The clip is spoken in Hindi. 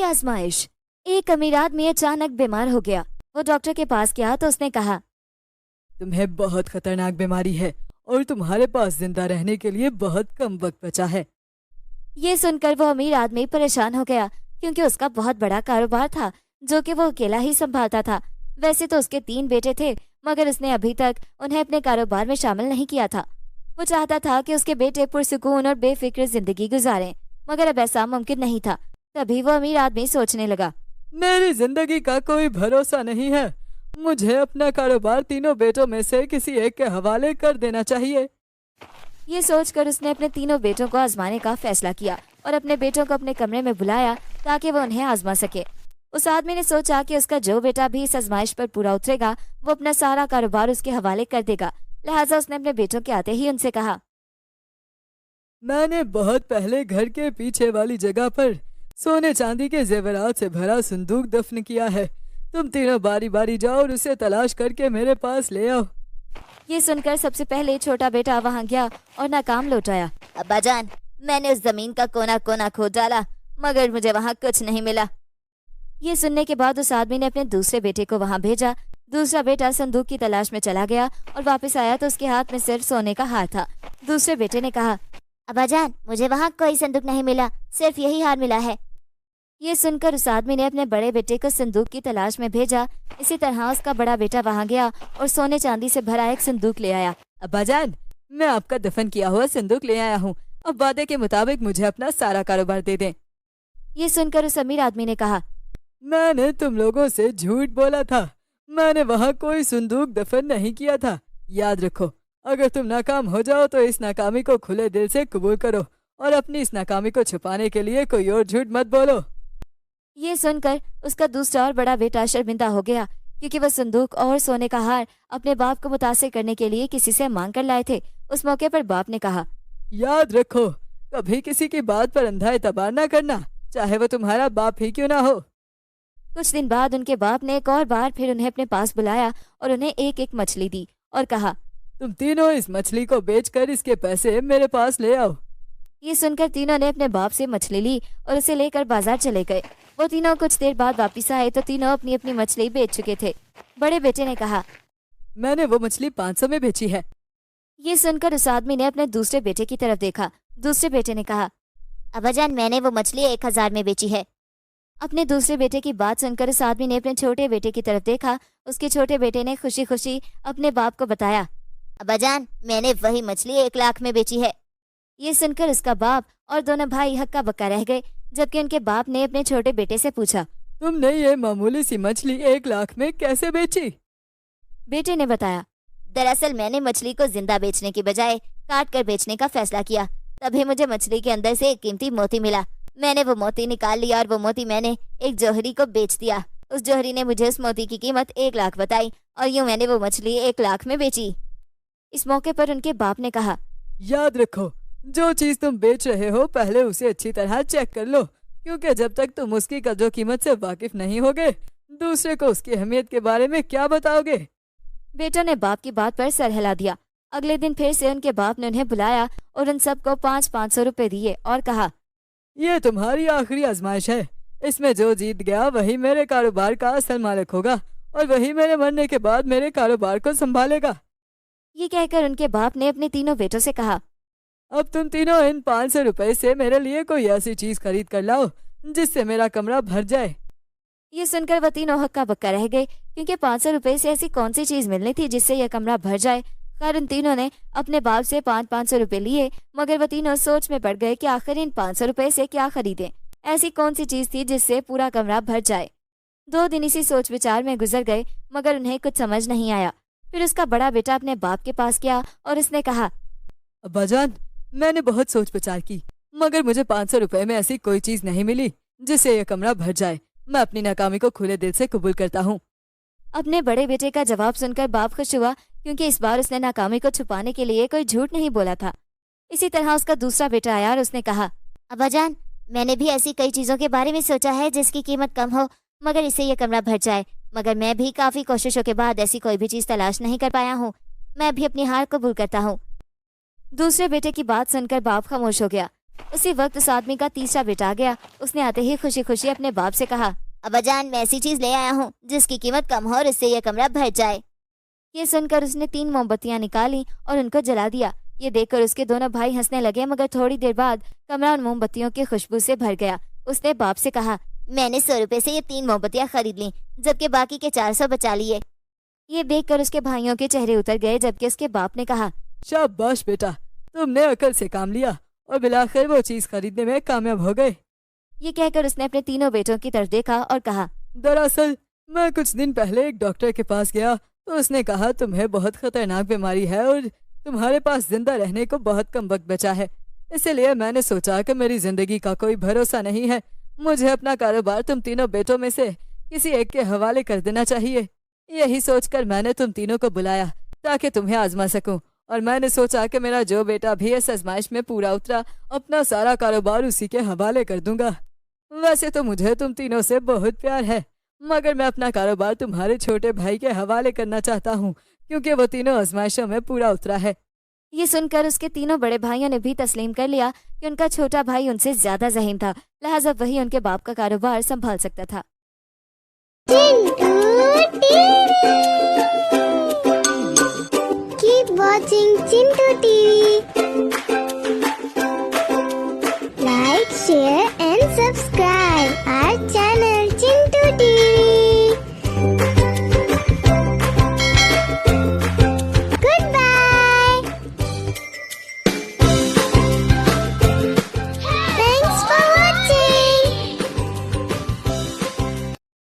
आजमाइश। एक अमीर आदमी अचानक बीमार हो गया। वो डॉक्टर के पास गया तो उसने कहा, तुम्हें बहुत खतरनाक बीमारी है और तुम्हारे पास जिंदा रहने के लिए बहुत कम वक्त बचा है। ये सुनकर वो अमीर आदमी परेशान हो गया, क्योंकि उसका बहुत बड़ा कारोबार था जो कि वो अकेला ही संभालता था। वैसे तो उसके 3 बेटे थे, मगर उसने अभी तक उन्हें अपने कारोबार में शामिल नहीं किया था। वो चाहता था कि उसके बेटे पुरसुकून और बेफिक्र जिंदगी गुजारें, मगर अब ऐसा मुमकिन नहीं था। तभी वो अमीर आदमी सोचने लगा, मेरी जिंदगी का कोई भरोसा नहीं है। मुझे अपना कारोबार तीनों बेटों में से किसी एक के हवाले कर देना चाहिए। ये सोचकर उसने अपने तीनों बेटों को आजमाने का फैसला किया और अपने बेटों को अपने कमरे में बुलाया ताकि वो उन्हें आजमा सके। उस आदमी ने सोचा कि उसका जो बेटा भी इस आजमाइश पर पूरा उतरेगा वो अपना सारा कारोबार उसके हवाले कर देगा। लिहाजा उसने अपने बेटों के आते ही उनसे कहा, मैंने बहुत पहले घर के पीछे वाली जगह पर सोने चांदी के जेवरात से भरा संदूक दफन किया है। तुम तीनों बारी बारी जाओ और उसे तलाश करके मेरे पास ले आओ। ये सुनकर सबसे पहले छोटा बेटा वहाँ गया और नाकाम लौट आया। अब्बाजान, मैंने उस जमीन का कोना कोना खोद डाला, मगर मुझे वहाँ कुछ नहीं मिला। ये सुनने के बाद उस आदमी ने अपने दूसरे बेटे को वहाँ भेजा। दूसरा बेटा संदूक की तलाश में चला गया और वापस आया तो उसके हाथ में सिर्फ सोने का हार था। दूसरे बेटे ने कहा, अब्बाजान, मुझे वहाँ कोई संदूक नहीं मिला, सिर्फ यही हार मिला है। ये सुनकर उस आदमी ने अपने बड़े बेटे को संदूक की तलाश में भेजा। इसी तरह उसका बड़ा बेटा वहाँ गया और सोने चांदी से भरा एक संदूक ले आया। अब्बाजान, मैं आपका दफन किया हुआ संदूक ले आया हूँ। अब वादे के मुताबिक मुझे अपना सारा कारोबार दे दें। ये सुनकर उस अमीर आदमी ने कहा, मैंने तुम लोगों से झूठ बोला था। मैंने वहाँ कोई संदूक दफन नहीं किया था। याद रखो, अगर तुम नाकाम हो जाओ तो इस नाकामी को खुले दिल से कबूल करो और अपनी इस नाकामी को छुपाने के लिए कोई और झूठ मत बोलो। ये सुनकर उसका दूसरा और बड़ा बेटा शर्मिंदा हो गया, क्योंकि वह संदूक और सोने का हार अपने बाप को मुतासिर करने के लिए किसी से मांग कर लाए थे। उस मौके पर बाप ने कहा, याद रखो, कभी किसी की बात पर अंधा एतबार ना करना, चाहे वो तुम्हारा बाप ही क्यों ना हो। कुछ दिन बाद उनके बाप ने एक और बार फिर उन्हें अपने पास बुलाया और उन्हें एक एक मछली दी और कहा, तुम तीनों इस मछली को बेचकर इसके पैसे मेरे पास ले आओ। ये सुनकर तीनों ने अपने बाप से मछली ली और उसे लेकर बाजार चले गए। वो तीनों कुछ देर बाद वापिस आए तो तीनों अपनी अपनी मछली बेच चुके थे। बड़े बेटे ने कहा, मैंने वो मछली 500 में बेची है। ये सुनकर उस आदमी ने अपने दूसरे बेटे की तरफ देखा। दूसरे बेटे ने कहा, अब्बाजान, मैंने वो मछली 1000 में बेची है। अपने दूसरे बेटे की बात सुनकर उस आदमी ने अपने छोटे बेटे की तरफ देखा। उसके छोटे बेटे ने खुशी खुशी अपने बाप को बताया, अब्बाजान, मैंने वही मछली 1 लाख में बेची है। ये सुनकर उसका बाप और दोनों भाई हक्का बक्का रह गए, जबकि उनके बाप ने अपने छोटे बेटे से पूछा, तुमने ये मामूली सी मछली 1 लाख में कैसे बेची? बेटे ने बताया, दरअसल मैंने मछली को जिंदा बेचने की बजाय काट कर बेचने का फैसला किया। तभी मुझे मछली के अंदर से एक कीमती मोती मिला। मैंने वो मोती निकाल लिया और वो मोती मैंने एक जौहरी को बेच दिया। उस जौहरी ने मुझे उस मोती की कीमत 1 लाख बताई और यूं मैंने वो मछली 1 लाख में बेची। इस मौके पर उनके बाप ने कहा, याद रखो, जो चीज तुम बेच रहे हो पहले उसे अच्छी तरह चेक कर लो, क्योंकि जब तक तुम उसकी कदर कीमत से वाकिफ नहीं होगे, दूसरे को उसकी अहमियत के बारे में क्या बताओगे। बेटों ने बाप की बात पर सर हिला दिया। अगले दिन फिर से उनके बाप ने उन्हें बुलाया और उन सबको 500 रुपए दिए और कहा, ये तुम्हारी आखिरी आजमाइश है। इसमें जो जीत गया वही मेरे कारोबार का असल मालिक होगा और वही मेरे मरने के बाद मेरे कारोबार को संभालेगा। ये कहकर उनके बाप ने अपने तीनों बेटों से कहा, अब तुम तीनों इन 500 रुपए से मेरे लिए कोई ऐसी चीज खरीद कर लाओ जिससे मेरा कमरा भर जाए। ये सुनकर वह तीनों हक्का बक्का रह गए, क्योंकि 500 रुपए से ऐसी कौन सी चीज मिलनी थी जिससे यह कमरा भर जाए। खैर उन तीनों ने अपने बाप से 500 रुपए लिए, मगर वह तीनों सोच में पड़ गए कि आखिर इन 500 रुपए से क्या खरीदें। ऐसी कौन सी चीज थी जिससे पूरा कमरा भर जाए। 2 दिन इसी सोच विचार में गुजर गए, मगर उन्हें कुछ समझ नहीं आया। फिर उसका बड़ा बेटा अपने बाप के पास गया और उसने कहा, अब्बाजान, मैंने बहुत सोच विचार की, मगर मुझे 500 रुपए में ऐसी कोई चीज नहीं मिली जिससे यह कमरा भर जाए। मैं अपनी नाकामी को खुले दिल से कबूल करता हूँ। अपने बड़े बेटे का जवाब सुनकर बाप खुश हुआ, क्योंकि इस बार उसने नाकामी को छुपाने के लिए कोई झूठ नहीं बोला था। इसी तरह उसका दूसरा बेटा आया और उसने कहा, अब्बाजान, मैंने भी ऐसी कई चीजों के बारे में सोचा है जिसकी कीमत कम हो मगर इससे यह कमरा भर जाए, मगर मैं भी काफी कोशिशों के बाद ऐसी कोई भी चीज तलाश नहीं कर पाया हूँ। मैं भी अपनी हार कबूल करता हूँ। दूसरे बेटे की बात सुनकर बाप खामोश हो गया। उसी वक्त उस आदमी का तीसरा बेटा आ गया। उसने आते ही खुशी खुशी अपने बाप से कहा, अब्बाजान, मैं ऐसी चीज ले आया हूँ जिसकी कीमत कम हो और इससे यह कमरा भर जाए। ये सुनकर उसने 3 मोमबत्तियां निकाली और उनको जला दिया। ये देखकर उसके दोनों भाई हंसने लगे, मगर थोड़ी देर बाद कमरा उन मोमबत्तियों की खुशबू से भर गया। उसने बाप से कहा, मैंने 100 रुपए से ये 3 मोमबत्तियां खरीद ली, जबकि बाकी के 400 बचा लिए। ये देखकर उसके भाइयों के चेहरे उतर गए, जबकि उसके बाप ने कहा, शाबाश बेटा, तुमने अकल से काम लिया और बिलाखिर वो चीज खरीदने में कामयाब हो गए। ये कहकर उसने अपने तीनों बेटों की तरफ देखा और कहा, दरअसल मैं कुछ दिन पहले एक डॉक्टर के पास गया तो उसने कहा तुम्हें बहुत खतरनाक बीमारी है और तुम्हारे पास जिंदा रहने को बहुत कम वक्त बचा है। इसलिए मैंने सोचा कि मेरी जिंदगी का कोई भरोसा नहीं है, मुझे अपना कारोबार तुम तीनों बेटों में से किसी एक के हवाले कर देना चाहिए। यही सोचकर मैंने तुम तीनों को बुलाया ताकि तुम्हें आजमा सकूं, और मैंने सोचा कि मेरा जो बेटा भी इस आजमाइश में पूरा उतरा, अपना सारा कारोबार उसी के हवाले कर दूंगा। वैसे तो मुझे तुम तीनों से बहुत प्यार है, मगर मैं अपना कारोबार तुम्हारे छोटे भाई के हवाले करना चाहता हूँ, क्योंकि वो तीनों आजमाइशों में पूरा उतरा है। ये सुनकर उसके तीनों बड़े भाइयों ने भी तस्लीम कर लिया कि उनका छोटा भाई उनसे ज्यादा ज़हीन था, लिहाजा वही उनके बाप का कारोबार संभाल सकता था। Keep watching Chintu TV. Like, share and subscribe our channel Chintu TV.